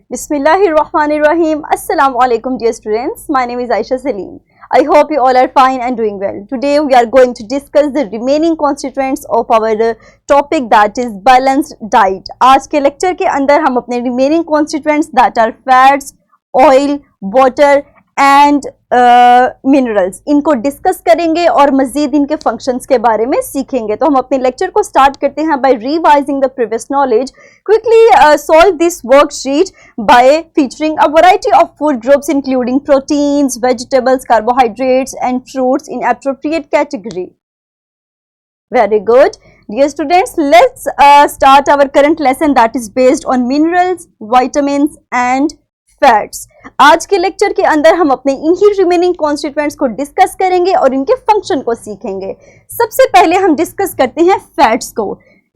Bismillahirrahmanirrahim. Assalamu alaikum dear students. My name is Aisha Salim. I hope you all are fine and doing well. Today we are going to discuss the remaining constituents of our topic that is balanced diet. आज के lecture के अंदर हम अपने remaining constituents that are fats, oil, water and minerals इनको discuss करेंगे और मजीद इनके फंक्शंस के बारे में सीखेंगे। तो हम अपने लेक्चर को स्टार्ट करते हैं by revising the previous knowledge. Quickly solve this worksheet by featuring a variety of food groups including proteins, vegetables, carbohydrates and fruits in appropriate category. Very good. Dear students, let's start our current lesson that is based on minerals, vitamins and fats. आज के lecture के अंदर हम अपने इन्हीं remaining constituents को discuss करेंगे और इनके फंक्शन को सीखेंगे। सबसे पहले हम डिस्कस करते हैं फैट्स को।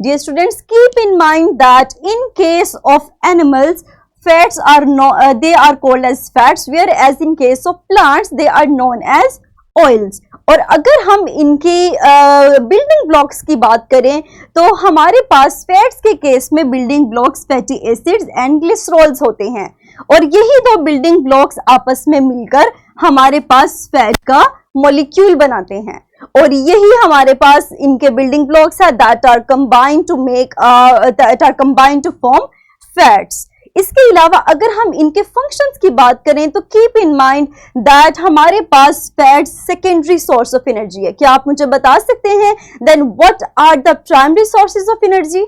Dear students, keep in mind that in case of animals fats are they are called as fats, whereas in case of plants they are known as oils. और अगर हम इनकी बिल्डिंग ब्लॉक्स की बात करें तो हमारे पास फैट्स के केस में building blocks fatty acids and glycerols होते हैं और यही दो बिल्डिंग ब्लॉक्स आपस में मिलकर हमारे पास फैट का मॉलिक्यूल बनाते हैं और यही हमारे पास इनके बिल्डिंग ब्लॉक्स है that are combined to form fats. इसके अलावा अगर हम इनके फंक्शंस की बात करें तो कीप इन माइंड दैट हमारे पास fat secondary source of energy है। क्या आप मुझे बता सकते हैं then what are the primary sources of energy?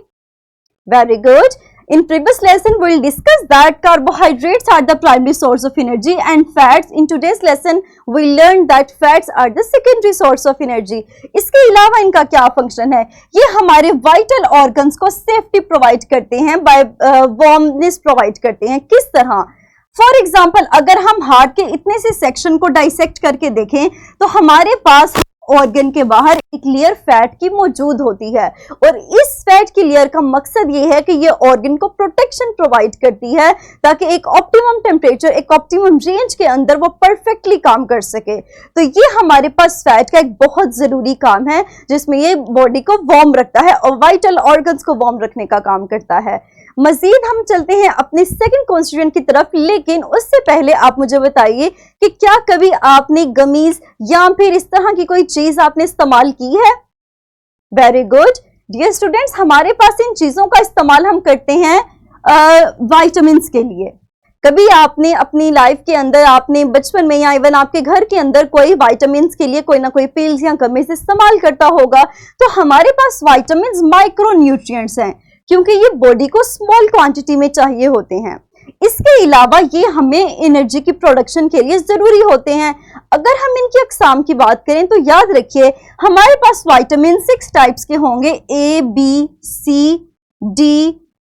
Very good. In previous lesson, we will discuss that carbohydrates are the primary source of energy and fats. In today's lesson, we learned that fats are the secondary source of energy. इसके अलावा इनका क्या function है? ये हमारे vital organs को safety provide करते हैं, बाय वार्मनेस प्रोवाइड करते हैं। किस तरह? फॉर एग्जाम्पल, अगर हम हार्ट के इतने से सेक्शन को डाइसेक्ट करके देखें तो हमारे पास ऑर्गन के बाहर एक लेयर फैट की मौजूद होती है और इस फैट की लेयर का मकसद ये है कि ये ऑर्गन को प्रोटेक्शन प्रोवाइड करती है ताकि एक ऑप्टिमम टेम्परेचर, एक ऑप्टिमम रेंज के अंदर वो परफेक्टली काम कर सके। तो ये हमारे पास फैट का एक बहुत जरूरी काम है जिसमें ये बॉडी को वार्म रखता है और वाइटल ऑर्गन्स को वार्म रखने का काम करता है। मजीद हम चलते हैं अपने सेकंड कॉन्स्टिट्यूएंट की तरफ, लेकिन उससे पहले आप मुझे बताइए कि क्या कभी आपने गमीज या फिर इस तरह की कोई चीज आपने इस्तेमाल की है? Very good. डियर स्टूडेंट्स, हमारे पास इन चीजों का इस्तेमाल हम करते हैं विटामिन्स के लिए। कभी आपने अपनी लाइफ के अंदर, आपने बचपन में या इवन आपके घर के अंदर कोई विटामिन्स के लिए कोई ना कोई पिल्स या गमीज इस्तेमाल करता होगा। तो हमारे पास विटामिन्स माइक्रो न्यूट्रिएंट्स हैं क्योंकि ये बॉडी को स्मॉल क्वांटिटी में चाहिए होते हैं। इसके अलावा ये हमें एनर्जी की प्रोडक्शन के लिए जरूरी होते हैं। अगर हम इनकी अक़साम की बात करें तो याद रखिए हमारे पास विटामिन 6 टाइप्स के होंगे, A, B, C, D,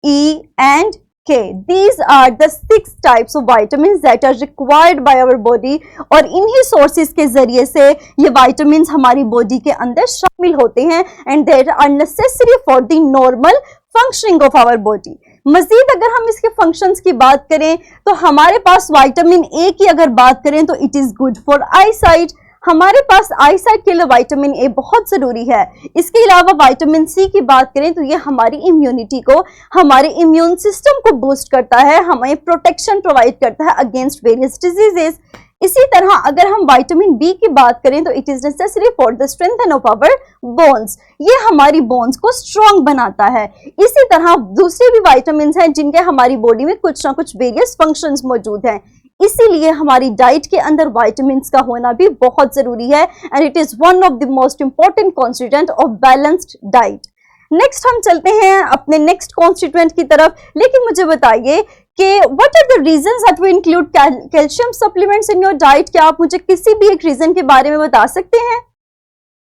E and K. These are the 6 types of vitamins that are required by our body और इन्हीं सोर्सेज के जरिए से ये विटामिन्स हमारी बॉडी के अंदर शामिल होते हैं and they are necessary for the normal functioning of our body. मजीद अगर हम इसके फंक्शंस की बात करें तो हमारे पास विटामिन ए की अगर बात करें तो it is good for I site. हमारे पास आई साइट के लिए विटामिन ए बहुत जरूरी है। इसके अलावा विटामिन सी की बात करें तो ये हमारी इम्यूनिटी को, हमारे इम्यून सिस्टम को बूस्ट करता है, हमें प्रोटेक्शन प्रोवाइड करता है अगेंस्ट वेरियस डिजीजेस। इसी तरह अगर हम विटामिन बी की बात करें तो it is necessary for the strengthen of our bones, ये हमारी बोन्स को स्ट्रॉन्ग बनाता है। इसी तरह दूसरे भी विटामिन्स हैं जिनके हमारी बॉडी में कुछ ना कुछ वेरियस फंक्शंस मौजूद हैं। इसीलिए हमारी डाइट के अंदर विटामिन्स का होना भी बहुत जरूरी है and it is one of the most important constituent of balanced diet. Next हम चलते हैं अपने नेक्स्ट कॉन्स्टिट्यूएंट की तरफ, लेकिन मुझे बताइए कि what are the reasons that we include calcium supplements in your diet? क्या आप मुझे किसी भी एक रीजन के बारे में बता सकते हैं?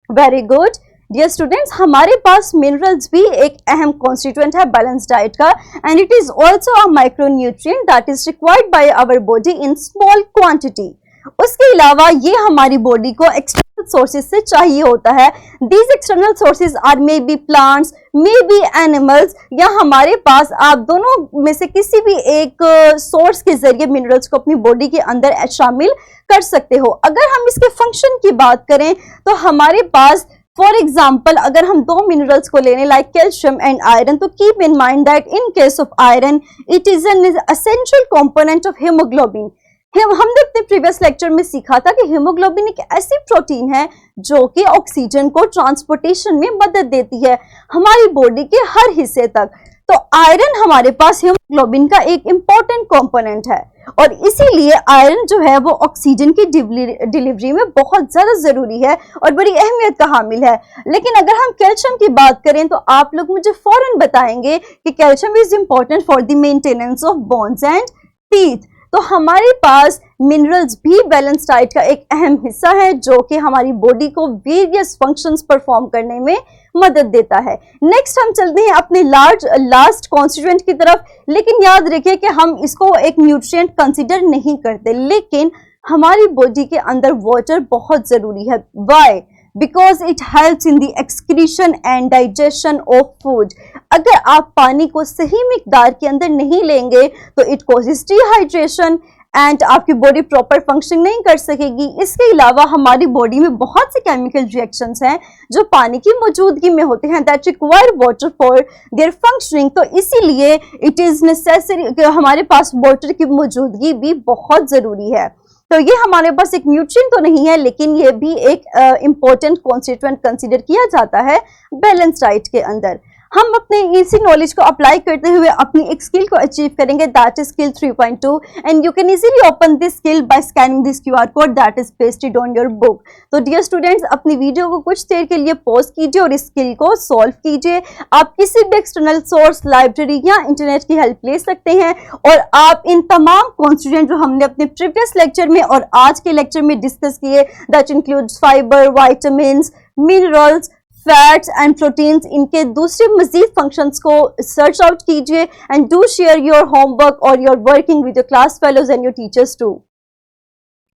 Very good. डियर स्टूडेंट्स, हमारे पास मिनरल्स भी एक अहम कॉन्स्टिट्यूएंट है बैलेंस डाइट का and it is also a micronutrient that is required by our body in small quantity. उसके अलावा ये हमारी बॉडी को एक्सटर्नल सोर्सेज से चाहिए होता है। These external sources are may be plants, may be animals, या हमारे पास आप दोनों में से किसी भी एक सोर्स के जरिए मिनरल्स को अपनी बॉडी के अंदर शामिल कर सकते हो। अगर हम इसके फंक्शन की बात करें तो हमारे पास फॉर एग्जाम्पल अगर हम दो मिनरल्स को लेने लाइक कैल्शियम एंड आयरन, तो keep in mind that in case of iron it is an essential component of haemoglobin. हमने अपने प्रीवियस लेक्चर में सीखा था कि हीमोग्लोबिन एक ऐसी प्रोटीन है जो कि ऑक्सीजन को ट्रांसपोर्टेशन में मदद देती है हमारी बॉडी के हर हिस्से तक। तो आयरन हमारे पास हीमोग्लोबिन का एक इंपॉर्टेंट कंपोनेंट है और इसीलिए आयरन जो है वो ऑक्सीजन की डिलीवरी में बहुत ज्यादा जरूरी है और बड़ी अहमियत का हामिल है। लेकिन अगर हम कैल्शियम की बात करें तो आप लोग मुझे फौरन बताएंगे कि calcium is important for the maintenance of bones and teeth. तो हमारे पास मिनरल्स भी बैलेंस डाइट का एक अहम हिस्सा है जो कि हमारी बॉडी को वेरियस फंक्शंस परफॉर्म करने में मदद देता है। नेक्स्ट हम चलते हैं अपने लास्ट कॉन्स्टिट्यूएंट की तरफ, लेकिन याद रखिए कि हम इसको एक न्यूट्रिएंट कंसीडर नहीं करते, लेकिन हमारी बॉडी के अंदर वाटर बहुत जरूरी है। Why? Because it helps in the excretion and digestion of food. अगर आप पानी को सही मिकदार के अंदर नहीं लेंगे तो इट कॉजेस डिहाइड्रेशन एंड आपकी बॉडी प्रॉपर फंक्शन नहीं कर सकेगी। इसके अलावा हमारी बॉडी में बहुत से केमिकल रिएक्शंस हैं जो पानी की मौजूदगी में होते हैं that require water for their functioning. तो इसीलिए इट इज नेसेसरी, हमारे पास वाटर की मौजूदगी भी बहुत जरूरी है। तो ये हमारे पास एक न्यूट्रिएंट तो नहीं है, लेकिन ये भी एक इंपॉर्टेंट कॉन्स्टिट्यूएंट कंसीडर किया जाता है बैलेंस डाइट के अंदर। हम अपने इसी नॉलेज को अप्लाई करते हुए अपनी एक स्किल को अचीव करेंगे that is skill 3.2 and you can easily open this skill by scanning this QR code that is pasted on your book. तो डियर स्टूडेंट्स, अपनी वीडियो को कुछ देर के लिए पॉज कीजिए और इस स्किल को सॉल्व कीजिए। आप किसी भी एक्सटर्नल सोर्स, लाइब्रेरी या इंटरनेट की हेल्प ले सकते हैं और आप इन तमाम कॉन्स्टिट्यूएंट जो हमने अपने प्रीवियस लेक्चर में और आज के लेक्चर में डिस्कस किए that includes fibre, vitamins, minerals, fats and proteins, इनके दूसरे मजीद फंक्शंस को सर्च आउट कीजिए and do share your homework और your working with your class fellows and your teachers too.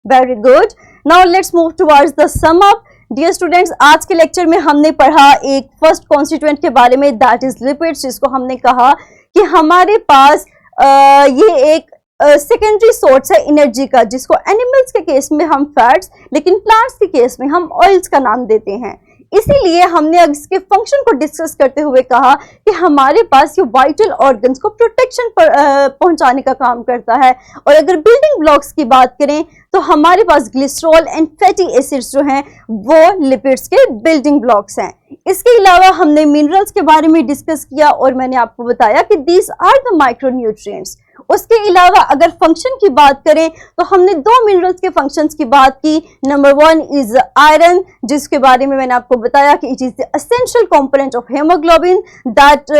Very good, now let's move towards the sum up. Dear students, आज के lecture में हमने पढ़ा एक फर्स्ट कॉन्स्टिट्यूएंट के बारे में दैट इज लिपिड्स, जिसको हमने कहा कि हमारे पास ये एक सेकेंडरी सोर्स है एनर्जी का, जिसको एनिमल्स के केस में हम फैट्स, लेकिन प्लांट्स के केस में हम ऑयल्स का नाम देते हैं। इसीलिए हमने इसके फंक्शन को डिस्कस करते हुए कहा कि हमारे पास ये वाइटल ऑर्गन्स को प्रोटेक्शन पहुंचाने का काम करता है। और अगर बिल्डिंग ब्लॉक्स की बात करें तो हमारे पास ग्लिसरॉल एंड फैटी एसिड्स जो हैं वो लिपिड्स के बिल्डिंग ब्लॉक्स हैं। इसके अलावा हमने मिनरल्स के बारे में डिस्कस किया और मैंने आपको बताया कि दीज आर द माइक्रोन्यूट्रिएंट्स। उसके अलावा अगर फंक्शन की बात करें तो हमने दो मिनरल्स के फंक्शंस की बात की। नंबर 1 इज आयरन, जिसके बारे में मैंने आपको बताया कि it is the essential component of haemoglobin that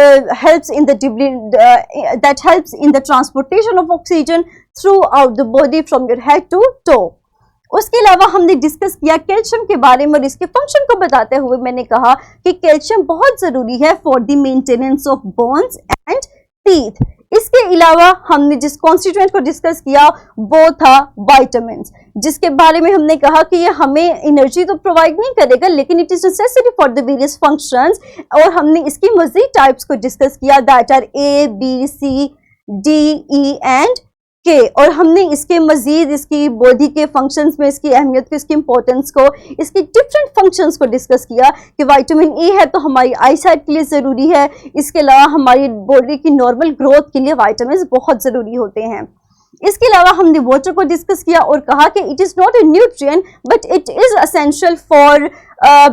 helps in the transportation of oxygen throughout the body from your head to toe. उसके अलावा हमने डिस्कस किया कैल्शियम के बारे में और इसके फंक्शन को बताते हुए मैंने कहा कि कैल्शियम बहुत जरूरी है for the maintenance of bones and teeth. इसके अलावा हमने जिस कॉन्स्टिट्यूएंट को डिस्कस किया वो था वाइटामिन्स, जिसके बारे में हमने कहा कि ये हमें एनर्जी तो प्रोवाइड नहीं करेगा लेकिन it is necessary for the various functions. और हमने इसकी मजीद टाइप्स को डिस्कस किया that are A, B, C, D, E and K. और हमने इसके मजीद इसकी बॉडी के फंक्शंस में इसकी अहमियत को, इसकी इंपॉर्टेंस को, इसकी डिफरेंट फंक्शंस को डिस्कस किया कि विटामिन ए है तो हमारी आई साइट के लिए ज़रूरी है। इसके अलावा हमारी बॉडी की नॉर्मल ग्रोथ के लिए विटामिन बहुत ज़रूरी होते हैं। इसके अलावा हमने वाटर को डिस्कस किया और कहा कि it is not a nutrient but it is essential for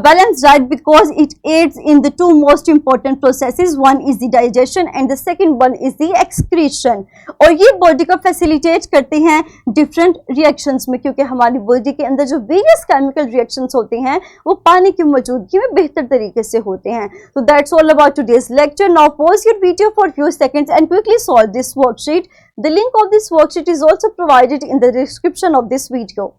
balanced diet because it aids in the two most important processes. One is the digestion and the second one is the excretion. और ये body को facilitate करते हैं different reactions में, क्योंकि हमारी body के अंदर जो वेरियस केमिकल रिएक्शंस होते हैं वो पानी की मौजूदगी में बेहतर तरीके से होते हैं। तो that's all about today's lecture. Now pause your video for few seconds and quickly solve this worksheet. The link of this worksheet is also provided in the description of this video.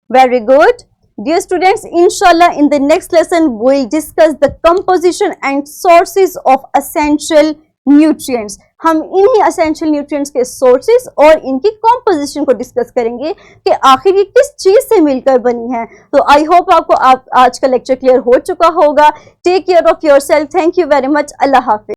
Very good. Dear students, inshallah in the next lesson we'll discuss the composition and sources of essential nutrients. हम इन्हीं essential nutrients के sources और इनकी composition को discuss करेंगे कि आखिर ये किस चीज से मिलकर बनी है। तो I hope आपको आज का lecture clear हो चुका होगा। Take care of yourself. Thank you very much. Allah Hafiz.